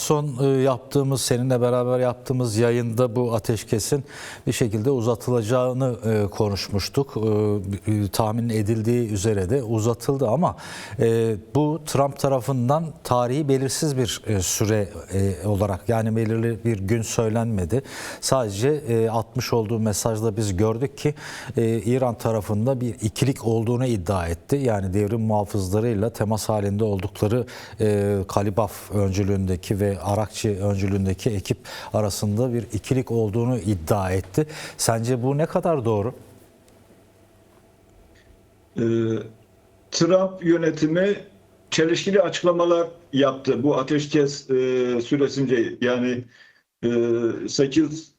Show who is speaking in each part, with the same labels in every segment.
Speaker 1: son yaptığımız, seninle beraber yaptığımız yayında bu ateşkesin bir şekilde uzatılacağını konuşmuştuk. Tahmin edildiği üzere de uzatıldı ama bu Trump tarafından tarihi belirsiz bir süre olarak, yani belirli bir gün söylenmedi. Sadece atmış olduğu mesajda biz gördük ki İran tarafında bir ikilik olduğunu iddia etti. Yani devrim muhafızlarıyla temas halinde oldukları Galibaf öncülüğündeki ve Arakçı öncülüğündeki ekip arasında bir ikilik olduğunu iddia etti. Sence bu ne kadar doğru?
Speaker 2: Trump yönetimi çelişkili açıklamalar yaptı bu ateşkes süresince. Yani 8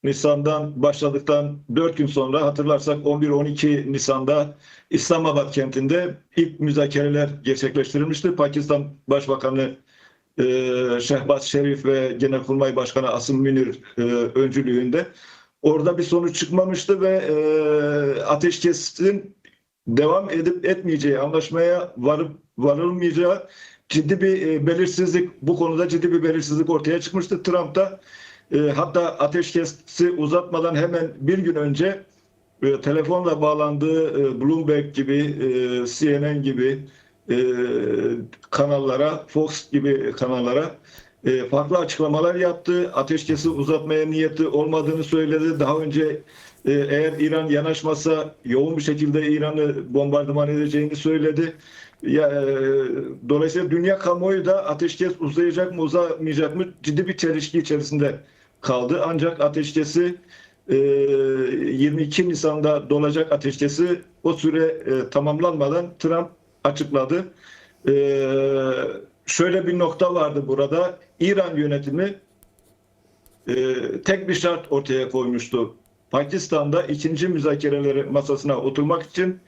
Speaker 2: Nisan'dan başladıktan 4 gün sonra, hatırlarsak 11-12 Nisan'da İslamabad kentinde ilk müzakereler gerçekleştirilmişti. Pakistan Başbakanı Şehbaz Şerif ve Genelkurmay Başkanı Asım Münir öncülüğünde. Orada bir sonuç çıkmamıştı ve ateşkesin devam edip etmeyeceği, anlaşmaya varılmayacağı ciddi bir belirsizlik, bu konuda ciddi bir belirsizlik ortaya çıkmıştı. Trump da hatta ateşkesi uzatmadan hemen bir gün önce telefonla bağlandığı Bloomberg gibi, CNN gibi kanallara, Fox gibi kanallara farklı açıklamalar yaptı. Ateşkesi uzatmaya niyeti olmadığını söyledi. Daha önce eğer İran yanaşmasa yoğun bir şekilde İran'ı bombardıman edeceğini söyledi. Dolayısıyla dünya kamuoyu da ateşkes uzayacak mı uzamayacak mı ciddi bir çelişki içerisinde kaldı. Ancak ateşkesi 22 Nisan'da dolacak ateşkesi o süre tamamlanmadan Trump açıkladı. Şöyle bir nokta vardı burada. İran yönetimi tek bir şart ortaya koymuştu. Pakistan'da ikinci müzakereleri masasına oturmak için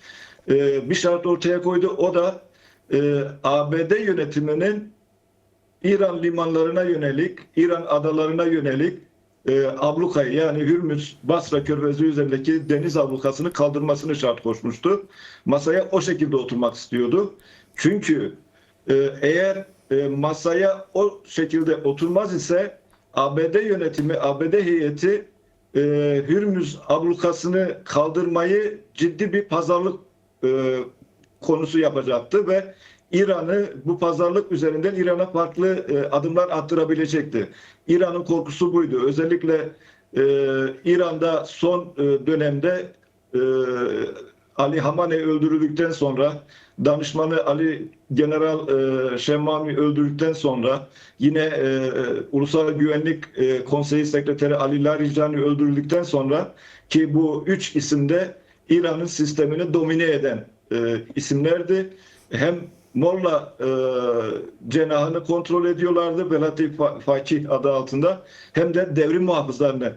Speaker 2: bir şart ortaya koydu. O da ABD yönetiminin İran limanlarına yönelik, İran adalarına yönelik ablukayı, yani Hürmüz, Basra Körfezi üzerindeki deniz ablukasını kaldırmasını şart koşmuştu. Masaya o şekilde oturmak istiyordu. Çünkü eğer masaya o şekilde oturmaz ise ABD yönetimi, ABD heyeti Hürmüz ablukasını kaldırmayı ciddi bir pazarlık konusu yapacaktı ve İran'ı bu pazarlık üzerinden İran'a farklı adımlar attırabilecekti. İran'ın korkusu buydu. Özellikle İran'da son dönemde Ali Hamaney öldürüldükten sonra, danışmanı Ali General Şemmami öldürüldükten sonra, yine Ulusal Güvenlik Konseyi Sekreteri Ali Larijani öldürüldükten sonra, ki bu üç isim de İran'ın sistemini domine eden isimlerdi. Hem Molla cenahını kontrol ediyorlardı, Velati Fakih adı altında, hem de devrim muhafızlarını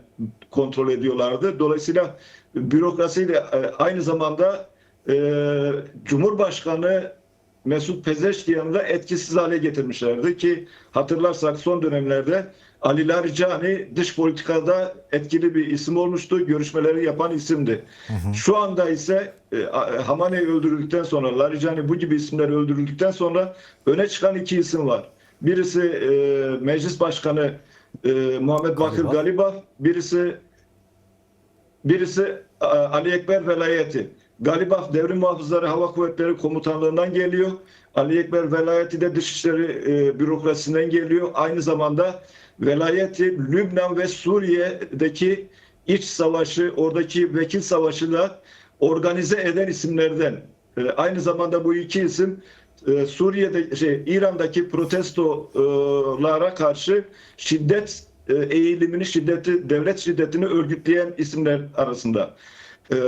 Speaker 2: kontrol ediyorlardı. Dolayısıyla bürokrasiyle aynı zamanda Cumhurbaşkanı Mesut Pezeşkiyan'ı da etkisiz hale getirmişlerdi ki hatırlarsak son dönemlerde Ali Larijani dış politikada etkili bir isim olmuştu. Görüşmeleri yapan isimdi. Şu anda ise Hamaney öldürüldükten sonra, Larijani bu gibi isimler öldürüldükten sonra öne çıkan iki isim var. Birisi Meclis Başkanı Muhammed Bakır Galibaf, birisi Ali Ekber Velayeti. Galibaf Devrim Muhafızları Hava Kuvvetleri Komutanlığından geliyor. Ali Ekber Velayeti de Dışişleri Bürokrasisi'nden geliyor. Aynı zamanda Velayeti Lübnan ve Suriye'deki iç savaşı, oradaki vekil savaşıyla organize eden isimlerden. Aynı zamanda bu iki isim İran'daki protestolara karşı şiddet eğilimini, devlet şiddetini örgütleyen isimler arasında.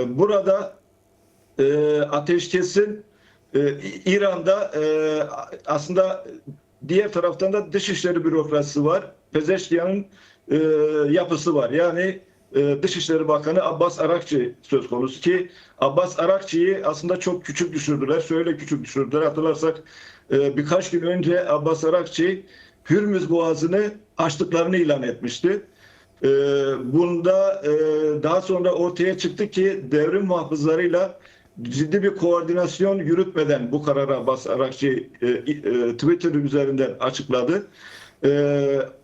Speaker 2: Burada ateşkesin İran'da aslında diğer taraftan da Dışişleri Bürokrasisi var. Pezeşkiyan'ın yapısı var. Yani Dışişleri Bakanı Abbas Arakçı söz konusu ki Abbas Arakçı'yı aslında çok küçük düşürdüler. Şöyle küçük düşürdüler. Hatırlarsak birkaç gün önce Abbas Arakçı Hürmüz Boğazı'nı açtıklarını ilan etmişti. Bunda daha sonra ortaya çıktı ki devrim muhafızlarıyla ciddi bir koordinasyon yürütmeden bu karara Abbas Arakçı Twitter üzerinden açıkladı.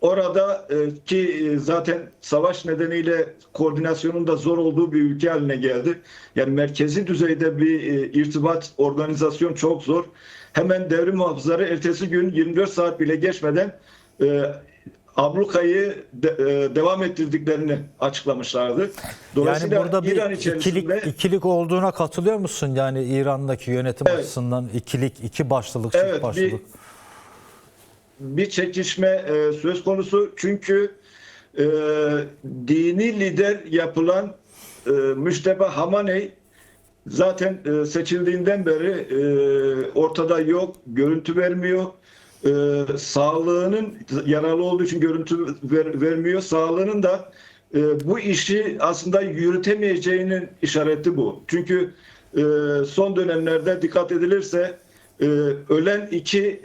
Speaker 2: Orada ki zaten savaş nedeniyle koordinasyonun da zor olduğu bir ülke haline geldi. Yani merkezi düzeyde bir irtibat, organizasyon çok zor. Hemen devrim muhafızları ertesi gün 24 saat bile geçmeden ablukayı devam ettirdiklerini açıklamışlardı.
Speaker 1: Yani burada bir
Speaker 2: İran içerisinde
Speaker 1: ikilik olduğuna katılıyor musun? Yani İran'daki yönetim
Speaker 2: Evet.
Speaker 1: açısından iki başlılık, çift
Speaker 2: Evet,
Speaker 1: başlılık.
Speaker 2: bir çekişme söz konusu. Çünkü dini lider yapılan Müşteba Hamaney zaten seçildiğinden beri ortada yok, görüntü vermiyor. Sağlığının yaralı olduğu için görüntü vermiyor. Sağlığının da bu işi aslında yürütemeyeceğinin işareti bu. Çünkü son dönemlerde dikkat edilirse ölen iki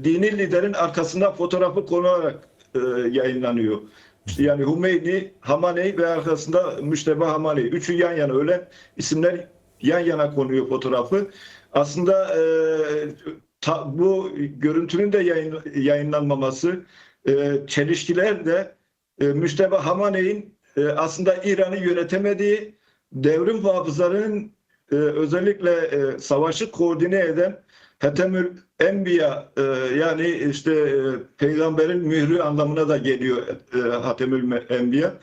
Speaker 2: dini liderin arkasında fotoğrafı konularak yayınlanıyor. İşte yani Hümeyni, Hamaney ve arkasında Müşteba Hamaney. Üçü yan yana, ölen isimler yan yana konuyor fotoğrafı. Aslında bu görüntünün de yayınlanmaması, çelişkiler de Müşteba Hamaney'in aslında İran'ı yönetemediği, devrim muhafızlarının özellikle savaşı koordine eden Hatemül Enbiya, yani işte peygamberin mührü anlamına da geliyor Hatemül Enbiya.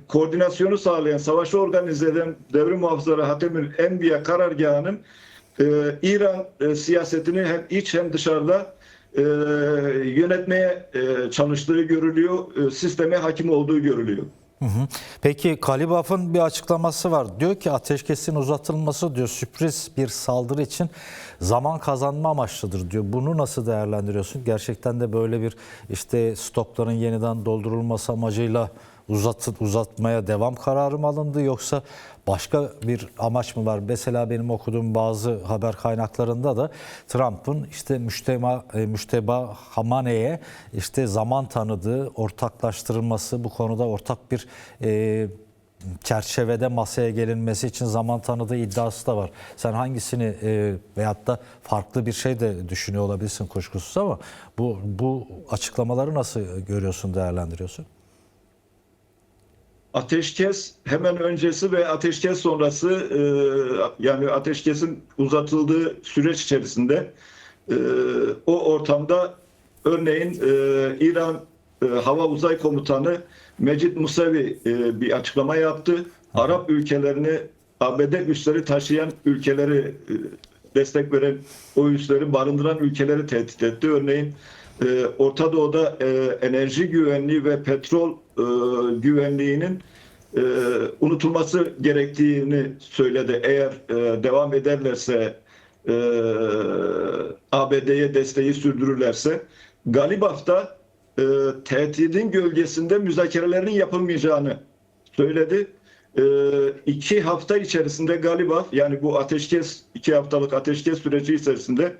Speaker 2: Koordinasyonu sağlayan, savaşı organize eden devrim muhafızları Hatemül Enbiya karargahının İran siyasetini hem iç hem dışarıda yönetmeye çalıştığı görülüyor. Sisteme hakim olduğu görülüyor.
Speaker 1: Peki Galibaf'ın bir açıklaması var. Diyor ki ateşkesin uzatılması diyor sürpriz bir saldırı için zaman kazanma amaçlıdır diyor. Bunu nasıl değerlendiriyorsun? Gerçekten de böyle bir işte stokların yeniden doldurulması amacıyla uzatmaya devam kararı mı alındı, yoksa başka bir amaç mı var? Mesela benim okuduğum bazı haber kaynaklarında da Trump'ın işte Müşteba Hamaney'e işte zaman tanıdığı, ortaklaştırılması, bu konuda ortak bir çerçevede masaya gelinmesi için zaman tanıdığı iddiası da var. Sen hangisini veyahut da farklı bir şey de düşünüyor olabilirsin kuşkusuz, ama bu açıklamaları nasıl görüyorsun, değerlendiriyorsun?
Speaker 2: Ateşkes hemen öncesi ve ateşkes sonrası, yani ateşkesin uzatıldığı süreç içerisinde o ortamda örneğin İran Hava Uzay Komutanı Mecid Musavi bir açıklama yaptı. Arap ülkelerini, ABD üsleri taşıyan ülkeleri, destek veren, o üsleri barındıran ülkeleri tehdit etti. Örneğin Orta Doğu'da enerji güvenliği ve petrol güvenliğinin unutulması gerektiğini söyledi. Eğer devam ederlerse, ABD'ye desteği sürdürürlerse, Galibaf'ta tehdidin gölgesinde müzakerelerin yapılmayacağını söyledi. 2 hafta içerisinde Galibaf, yani bu ateşkes, 2 haftalık ateşkes süreci içerisinde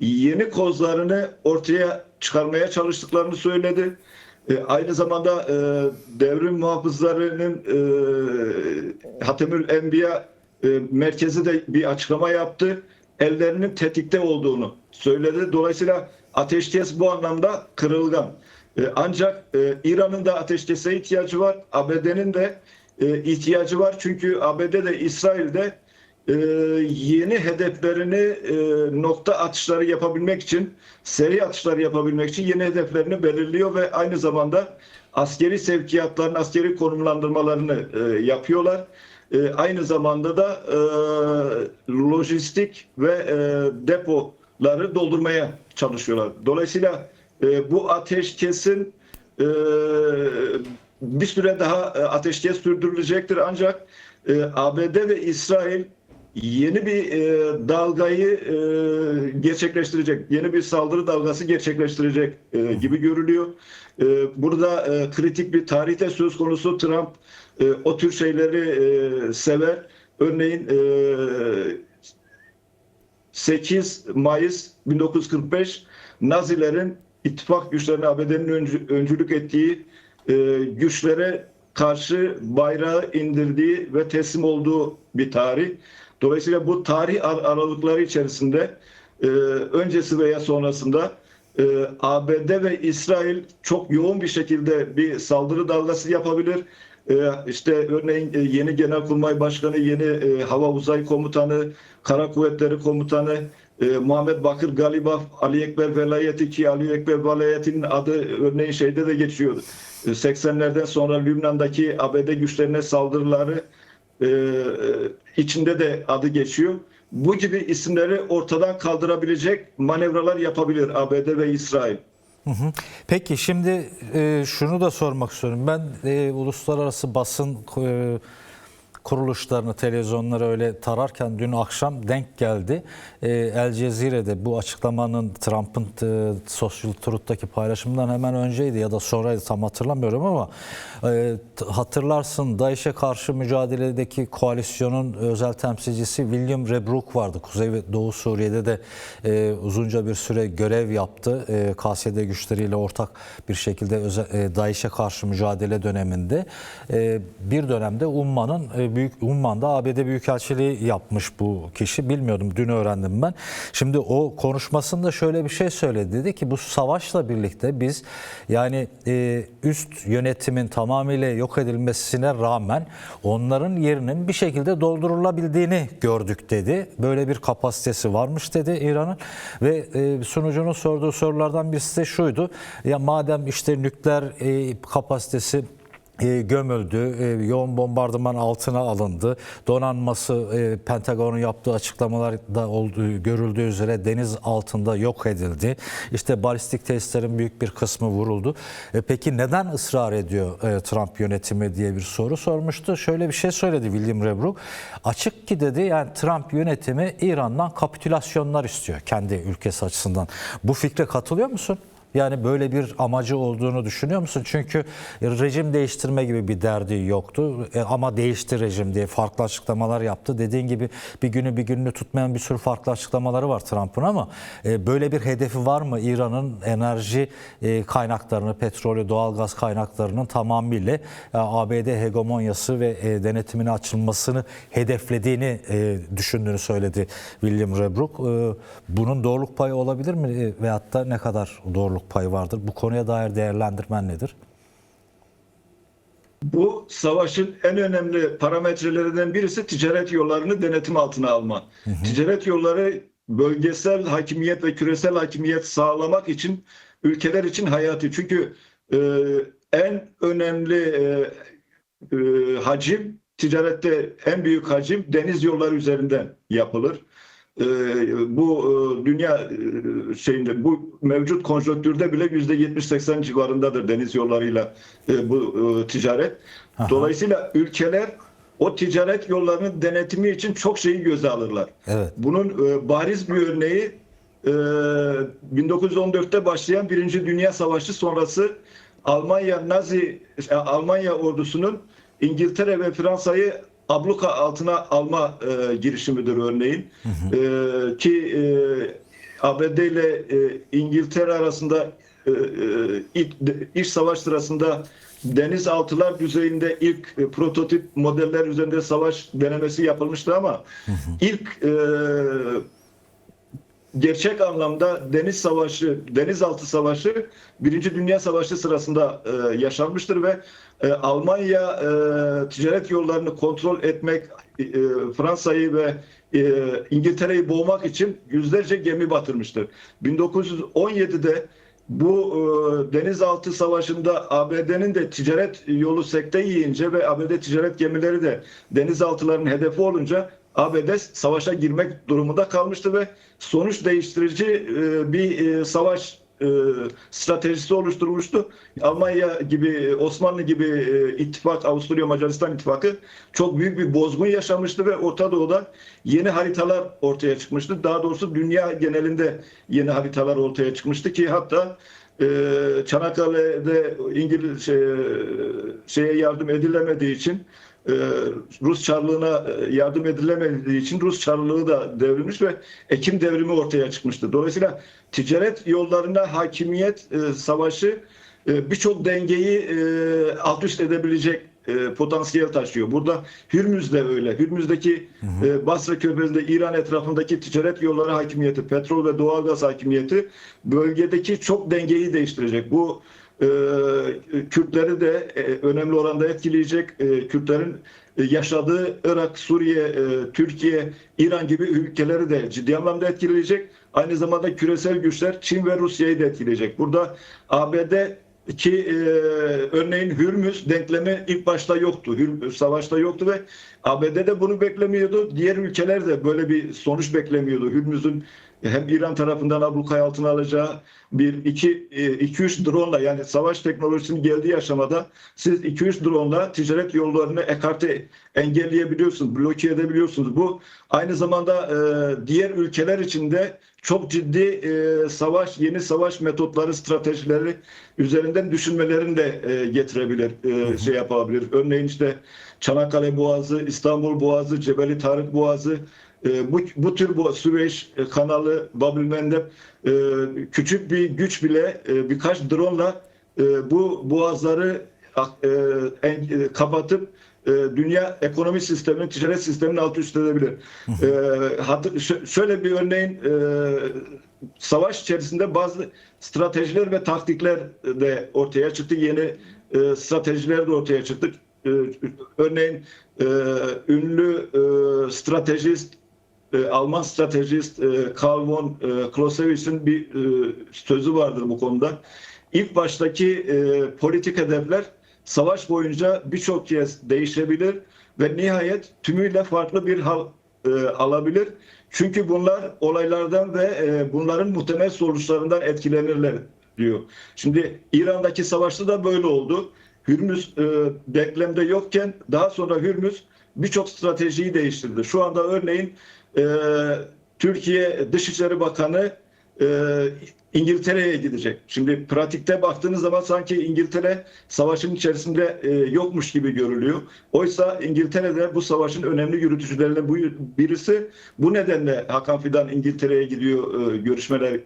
Speaker 2: yeni kozlarını ortaya çıkarmaya çalıştıklarını söyledi. Aynı zamanda devrim muhafızlarının Hatemül Enbiya merkezi de bir açıklama yaptı. Ellerinin tetikte olduğunu söyledi. Dolayısıyla ateşkes bu anlamda kırılgan. Ancak İran'ın da ateşkese ihtiyacı var. ABD'nin de ihtiyacı var. Çünkü ABD de İsrail'de yeni hedeflerini, nokta atışları yapabilmek için, seri atışları yapabilmek için yeni hedeflerini belirliyor ve aynı zamanda askeri sevkiyatların, askeri konumlandırmalarını yapıyorlar. Aynı zamanda da lojistik ve depoları doldurmaya çalışıyorlar. Dolayısıyla bu ateşkesin bir süre daha ateşkes sürdürülecektir, ancak ABD ve İsrail yeni bir dalgayı gerçekleştirecek, yeni bir saldırı dalgası gerçekleştirecek gibi görülüyor. Burada kritik bir tarihte söz konusu. Trump o tür şeyleri sever. Örneğin 8 Mayıs 1945 Nazilerin ittifak güçlerine, ABD'nin öncülük ettiği güçlere karşı bayrağı indirdiği ve teslim olduğu bir tarih. Dolayısıyla bu tarih aralıkları içerisinde öncesi veya sonrasında ABD ve İsrail çok yoğun bir şekilde bir saldırı dalgası yapabilir. İşte örneğin yeni Genelkurmay Başkanı, yeni Hava Uzay Komutanı, Kara Kuvvetleri Komutanı Muhammed Bakır Galibaf, Ali Ekber Velayeti, ki Ali Ekber Velayeti'nin adı örneğin şeyde de geçiyor. 80'lerden sonra Lübnan'daki ABD güçlerine saldırıları içinde de adı geçiyor. Bu gibi isimleri ortadan kaldırabilecek manevralar yapabilir ABD ve İsrail.
Speaker 1: Peki şimdi şunu da sormak istiyorum. Ben uluslararası basın kuruluşlarını, televizyonları öyle tararken dün akşam denk geldi. El Cezire'de bu açıklamanın, Trump'ın Social Truth'taki paylaşımından hemen önceydi ya da sonraydı, tam hatırlamıyorum ama hatırlarsın, DAEŞ'e karşı mücadeledeki koalisyonun özel temsilcisi William Rebrook vardı. Kuzey ve Doğu Suriye'de de uzunca bir süre görev yaptı. KSD güçleriyle ortak bir şekilde DAEŞ'e karşı mücadele döneminde bir dönemde Umman'da ABD Büyükelçiliği yapmış bu kişi. Bilmiyordum, dün öğrendim ben. Şimdi o konuşmasında şöyle bir şey söyledi. Dedi ki bu savaşla birlikte biz yani üst yönetimin tamamıyla yok edilmesine rağmen onların yerinin bir şekilde doldurulabildiğini gördük dedi. Böyle bir kapasitesi varmış dedi İran'ın ve sunucunun sorduğu sorulardan birisi de şuydu. Ya madem işte nükleer kapasitesi gömüldü, yoğun bombardıman altına alındı. Donanması Pentagon'un yaptığı açıklamalarda görüldüğü üzere deniz altında yok edildi. İşte balistik testlerin büyük bir kısmı vuruldu. Peki neden ısrar ediyor Trump yönetimi diye bir soru sormuştu. Şöyle bir şey söyledi William Rebrook. Açık ki dedi, yani Trump yönetimi İran'dan kapitülasyonlar istiyor kendi ülkesi açısından. Bu fikre katılıyor musun? Yani böyle bir amacı olduğunu düşünüyor musun? Çünkü rejim değiştirme gibi bir derdi yoktu. Ama değişti rejim diye farklı açıklamalar yaptı. Dediğin gibi bir gününü tutmayan bir sürü farklı açıklamaları var Trump'ın ama böyle bir hedefi var mı? İran'ın enerji kaynaklarını, petrolü, doğalgaz kaynaklarının tamamıyla ABD hegemonyası ve denetimine açılmasını hedeflediğini düşündüğünü söyledi William Rebrook. Bunun doğruluk payı olabilir mi? Veyahut da ne kadar doğruluk payı vardır? Bu konuya dair değerlendirmen nedir?
Speaker 2: Bu savaşın en önemli parametrelerinden birisi ticaret yollarını denetim altına alma. Ticaret yolları bölgesel hakimiyet ve küresel hakimiyet sağlamak için ülkeler için hayati. Çünkü en önemli hacim, ticarette en büyük hacim deniz yolları üzerinden yapılır. Bu dünya şeyinde, bu mevcut konjonktürde bile %70-80 civarındadır deniz yollarıyla bu ticaret. Dolayısıyla ülkeler o ticaret yollarının denetimi için çok şeyi göze alırlar. Evet. Bunun bariz bir örneği 1914'te başlayan Birinci Dünya Savaşı sonrası Almanya ordusunun İngiltere ve Fransa'yı abluka altına alma girişimidir örneğin. Ki ABD ile İngiltere arasında iç savaş sırasında denizaltılar düzeyinde ilk prototip modeller üzerinde savaş denemesi yapılmıştı ama ilk gerçek anlamda denizaltı savaşı Birinci Dünya Savaşı sırasında yaşanmıştır ve Almanya ticaret yollarını kontrol etmek, Fransa'yı ve İngiltere'yi boğmak için yüzlerce gemi batırmıştır. 1917'de bu denizaltı savaşında ABD'nin de ticaret yolu sekte yiyince ve ABD ticaret gemileri de denizaltıların hedefi olunca ABD savaşa girmek durumunda kalmıştı ve sonuç değiştirici bir savaş stratejisi oluşturmuştu. Almanya gibi, Osmanlı gibi ittifak, Avusturya Macaristan ittifakı çok büyük bir bozgun yaşamıştı ve Orta Doğu'da yeni haritalar ortaya çıkmıştı. Daha doğrusu dünya genelinde yeni haritalar ortaya çıkmıştı ki hatta Çanakkale'de İngiliz şeye yardım edilemediği için, Rus Çarlığı'na yardım edilemediği için Rus Çarlığı da devrilmiş ve Ekim devrimi ortaya çıkmıştı. Dolayısıyla ticaret yollarına hakimiyet savaşı birçok dengeyi alt üst edebilecek potansiyel taşıyor. Burada Hürmüz de öyle. Hürmüz'deki Basra Körfezi'nde İran etrafındaki ticaret yolları hakimiyeti, petrol ve doğalgaz hakimiyeti bölgedeki çok dengeyi değiştirecek. Bu Kürtleri de önemli oranda etkileyecek. Kürtlerin yaşadığı Irak, Suriye, Türkiye, İran gibi ülkeleri de ciddi anlamda etkileyecek. Aynı zamanda küresel güçler Çin ve Rusya'yı da etkileyecek. Burada ABD ki örneğin Hürmüz denklemi ilk başta yoktu. Savaşta yoktu ve ABD de bunu beklemiyordu. Diğer ülkeler de böyle bir sonuç beklemiyordu. Hürmüz'ün hem İran tarafından ablukaya altına alacağı 2-3 drone'la, yani savaş teknolojisinin geldiği aşamada siz 2-3 drone'la ticaret yollarını engelleyebiliyorsunuz, bloke edebiliyorsunuz. Bu aynı zamanda diğer ülkeler için de çok ciddi yeni savaş metotları, stratejileri üzerinden düşünmelerini de getirebilir, yapabilir. Örneğin işte Çanakkale Boğazı, İstanbul Boğazı, Cebeli Tarık Boğazı, bu tür Süveyş kanalı, Bab-el-Mandeb, küçük bir güç bile birkaç drone'la bu boğazları kapatıp dünya ekonomi sisteminin, ticaret sistemini alt üst edebilir. Şöyle bir örneğin savaş içerisinde bazı stratejiler ve taktikler de ortaya çıktı. Yeni stratejiler de ortaya çıktı. Örneğin ünlü stratejist, Alman stratejist Karl von Clausewitz'in bir sözü vardır bu konuda. İlk baştaki politik hedefler savaş boyunca birçok kez değişebilir ve nihayet tümüyle farklı bir hal alabilir. Çünkü bunlar olaylardan ve bunların muhtemel sonuçlarından etkilenirler diyor. Şimdi İran'daki savaşta da böyle oldu. Hürmüz denklemde yokken daha sonra Hürmüz birçok stratejiyi değiştirdi. Şu anda örneğin Türkiye Dışişleri Bakanı İngiltere'ye gidecek. Şimdi pratikte baktığınız zaman sanki İngiltere savaşın içerisinde yokmuş gibi görülüyor. Oysa İngiltere'de bu savaşın önemli yürütücülerinden birisi. Bu nedenle Hakan Fidan İngiltere'ye gidiyor, görüşmeler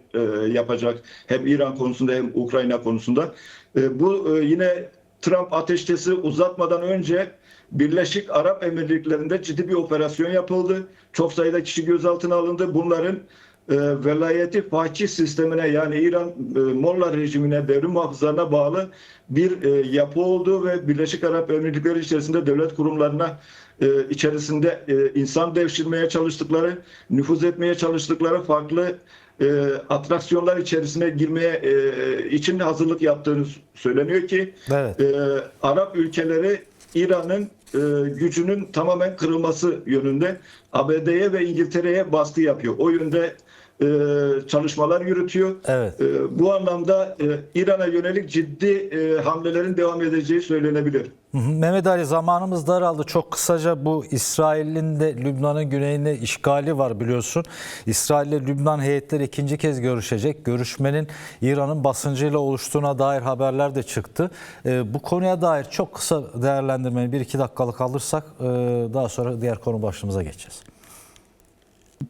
Speaker 2: yapacak. Hem İran konusunda hem Ukrayna konusunda. Bu yine Trump ateşkesi uzatmadan önce Birleşik Arap Emirlikleri'nde ciddi bir operasyon yapıldı. Çok sayıda kişi gözaltına alındı. Bunların velayeti fakih sistemine, yani İran Molla rejimine, devrim muhafızlarına bağlı bir yapı olduğu ve Birleşik Arap Emirlikleri içerisinde devlet kurumlarına içerisinde insan devşirmeye çalıştıkları, nüfuz etmeye çalıştıkları farklı atraksiyonlar içerisine girmeye için hazırlık yaptığını söyleniyor ki
Speaker 1: evet.
Speaker 2: Arap ülkeleri İran'ın gücünün tamamen kırılması yönünde ABD'ye ve İngiltere'ye baskı yapıyor. O yönde çalışmalar yürütüyor.
Speaker 1: Evet.
Speaker 2: Bu anlamda İran'a yönelik ciddi hamlelerin devam edeceği söylenebilir.
Speaker 1: Mehmet Ali, zamanımız daraldı. Çok kısaca bu İsrail'in de Lübnan'ın güneyine işgali var biliyorsun. İsrail ile Lübnan heyetleri ikinci kez görüşecek. Görüşmenin İran'ın basıncıyla oluştuğuna dair haberler de çıktı. Bu konuya dair çok kısa değerlendirmeyi 1-2 dakikalık alırsak daha sonra diğer konu başlığımıza geçeceğiz.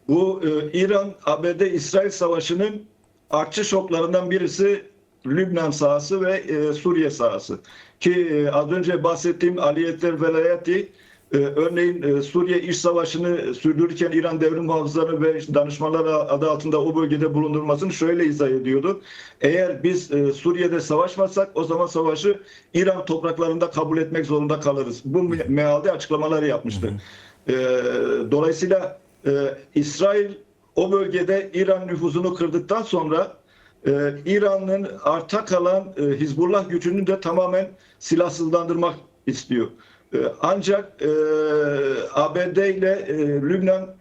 Speaker 1: Bu
Speaker 2: İran-ABD-İsrail savaşının artçı şoklarından birisi Lübnan sahası ve Suriye sahası. Ki az önce bahsettiğim Aliyetler Velayeti örneğin Suriye iç savaşını sürdürürken İran devrim muhafızları ve danışmanlar adı altında o bölgede bulundurmasını şöyle izah ediyordu. Eğer biz Suriye'de savaşmazsak o zaman savaşı İran topraklarında kabul etmek zorunda kalırız. Bu mealde açıklamaları yapmıştı. Dolayısıyla İsrail o bölgede İran nüfuzunu kırdıktan sonra İran'ın arta kalan Hizbullah gücünü de tamamen silahsızlandırmak istiyor. Ancak ABD ile Lübnan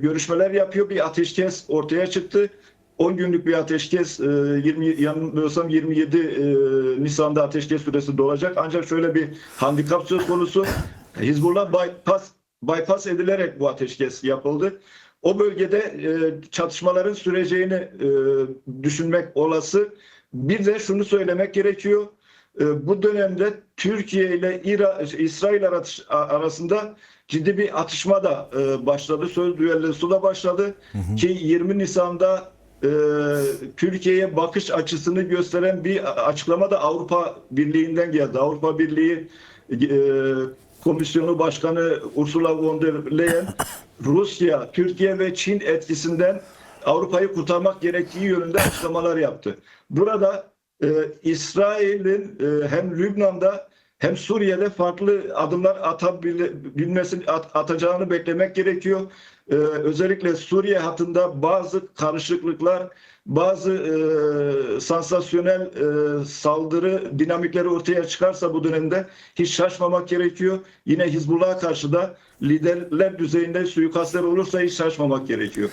Speaker 2: görüşmeler yapıyor. Bir ateşkes ortaya çıktı. 10 günlük bir ateşkes, yanılmıyorsam 27 Nisan'da ateşkes süresi dolacak. Ancak şöyle bir handikap söz konusu. Hizbullah bypass edilerek bu ateşkes yapıldı. O bölgede çatışmaların süreceğini düşünmek olası. Bir de şunu söylemek gerekiyor. Bu dönemde Türkiye ile İsrail arasında ciddi bir atışma da başladı. Söz düellosu da başladı. Ki 20 Nisan'da Türkiye'ye bakış açısını gösteren bir açıklama da Avrupa Birliği'nden geldi. Avrupa Birliği Komisyonu Başkanı Ursula von der Leyen, Rusya, Türkiye ve Çin etkisinden Avrupa'yı kurtarmak gerektiği yönünde açıklamalar yaptı. Burada İsrail'in hem Lübnan'da hem Suriye'de farklı adımlar atacağını beklemek gerekiyor. Özellikle Suriye hattında bazı karışıklıklar, bazı sansasyonel saldırı dinamikleri ortaya çıkarsa bu dönemde hiç şaşmamak gerekiyor. Yine Hizbullah'a karşı da liderler düzeyinde suikastler olursa hiç şaşmamak gerekiyor.